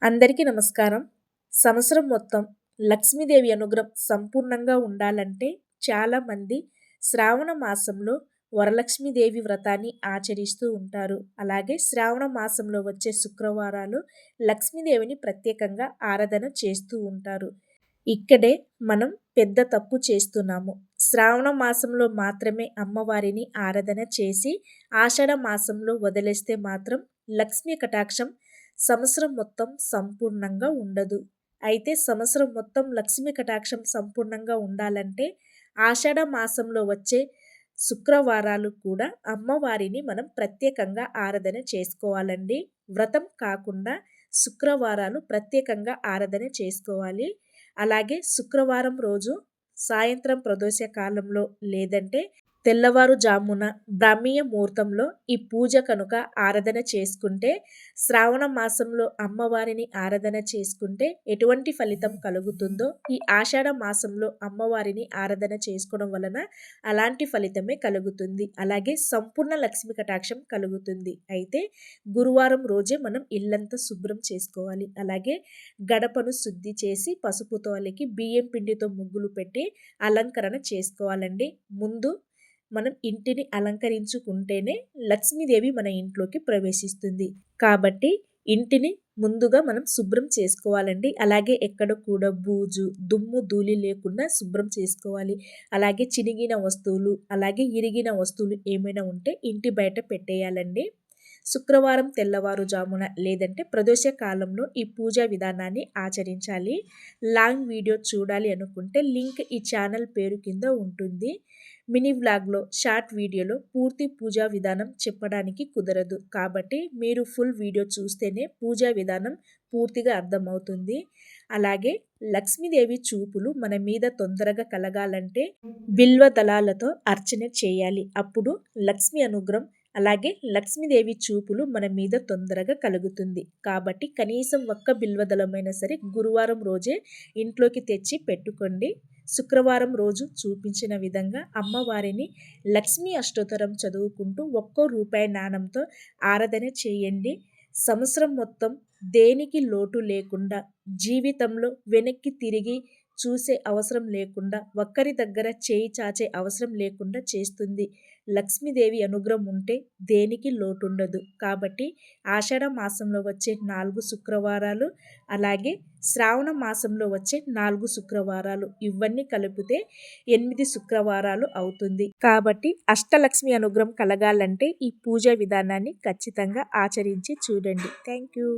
అందరికీ నమస్కారం. సంవత్సరం మొత్తం లక్ష్మీదేవి అనుగ్రహం సంపూర్ణంగా ఉండాలంటే చాలామంది శ్రావణ మాసంలో వరలక్ష్మీదేవి వ్రతాన్ని ఆచరిస్తూ ఉంటారు. అలాగే శ్రావణ మాసంలో వచ్చే శుక్రవారాలు లక్ష్మీదేవిని ప్రత్యేకంగా ఆరాధన చేస్తూ ఉంటారు. ఇక్కడే మనం పెద్ద తప్పు చేస్తున్నాము. శ్రావణ మాసంలో మాత్రమే అమ్మవారిని ఆరాధన చేసి ఆషాఢ మాసంలో వదిలేస్తే మాత్రం లక్ష్మీ కటాక్షం సంవత్సరం మొత్తం సంపూర్ణంగా ఉండదు. అయితే సంవత్సరం మొత్తం లక్ష్మీ కటాక్షం సంపూర్ణంగా ఉండాలంటే ఆషాఢ మాసంలో వచ్చే శుక్రవారాలు కూడా అమ్మవారిని మనం ప్రత్యేకంగా ఆరాధన చేసుకోవాలండి. వ్రతం కాకుండా శుక్రవారాలు ప్రత్యేకంగా ఆరాధన చేసుకోవాలి. అలాగే శుక్రవారం రోజు సాయంత్రం ప్రదోష కాలంలో లేదంటే తెల్లవారుజామున బ్రాహ్మీయ ముహూర్తంలో ఈ పూజ కనుక ఆరాధన చేసుకుంటే శ్రావణ మాసంలో అమ్మవారిని ఆరాధన చేసుకుంటే ఎటువంటి ఫలితం కలుగుతుందో ఈ ఆషాఢ మాసంలో అమ్మవారిని ఆరాధన చేసుకోవడం వలన అలాంటి ఫలితమే కలుగుతుంది. అలాగే సంపూర్ణ లక్ష్మీ కటాక్షం కలుగుతుంది. అయితే గురువారం రోజే మనం ఇల్లంతా శుభ్రం చేసుకోవాలి. అలాగే గడపను శుద్ధి చేసి పసుపుతో అలికి బియ్యం పిండితో ముగ్గులు పెట్టి అలంకరణ చేసుకోవాలండి. ముందు మనం ఇంటిని అలంకరించుకుంటేనే లక్ష్మీదేవి మన ఇంట్లోకి ప్రవేశిస్తుంది. కాబట్టి ఇంటిని ముందుగా మనం శుభ్రం చేసుకోవాలండి. అలాగే ఎక్కడ కూడా బూజు దుమ్ము ధూళి లేకుండా శుభ్రం చేసుకోవాలి. అలాగే చినిగిన వస్తువులు అలాగే ఇరిగిన వస్తువులు ఏమైనా ఉంటే ఇంటి బయట పెట్టేయాలండి. శుక్రవారం తెల్లవారుజామున లేదంటే ప్రదోష కాలంలో ఈ పూజా విధానాన్ని ఆచరించాలి. లాంగ్ వీడియో చూడాలి అనుకుంటే లింక్ ఈ ఛానల్ పేరు కింద ఉంటుంది. మినీ వ్లాగ్లో షార్ట్ వీడియోలో పూర్తి పూజా విధానం చెప్పడానికి కుదరదు. కాబట్టి మీరు ఫుల్ వీడియో చూస్తేనే పూజా విధానం పూర్తిగా అర్థమవుతుంది. అలాగే లక్ష్మీదేవి చూపులు మన మీద తొందరగా కలగాలంటే బిల్వ దళాలతో అర్చన చేయాలి. అప్పుడు లక్ష్మీ అనుగ్రహం అలాగే లక్ష్మీదేవి చూపులు మన మీద తొందరగా కలుగుతుంది. కాబట్టి కనీసం ఒక్క బిల్వదళమైనా సరే గురువారం రోజే ఇంట్లోకి తెచ్చి పెట్టుకోండి. శుక్రవారం రోజు చూపించిన విధంగా అమ్మవారిని లక్ష్మీ అష్టోత్తరం చదువుకుంటూ ఒక్కో రూపాయి నాణంతో ఆరాధన చేయండి. సంవత్సరం మొత్తం దేనికి లోటు లేకుండా జీవితంలో వెనక్కి తిరిగి చూసే అవసరం లేకుండా ఒక్కరి దగ్గర చేయి చాచే అవసరం లేకుండా చేస్తుంది. లక్ష్మీదేవి అనుగ్రహం ఉంటే దేనికి లోటుండదు. కాబట్టి ఆషాఢ మాసంలో వచ్చే 4 శుక్రవారాలు అలాగే శ్రావణ మాసంలో వచ్చే 4 శుక్రవారాలు ఇవన్నీ కలిపితే 8 శుక్రవారాలు అవుతుంది. కాబట్టి అష్టలక్ష్మి అనుగ్రహం కలగాలంటే ఈ పూజా విధానాన్ని ఖచ్చితంగా ఆచరించి చూడండి. Thank you.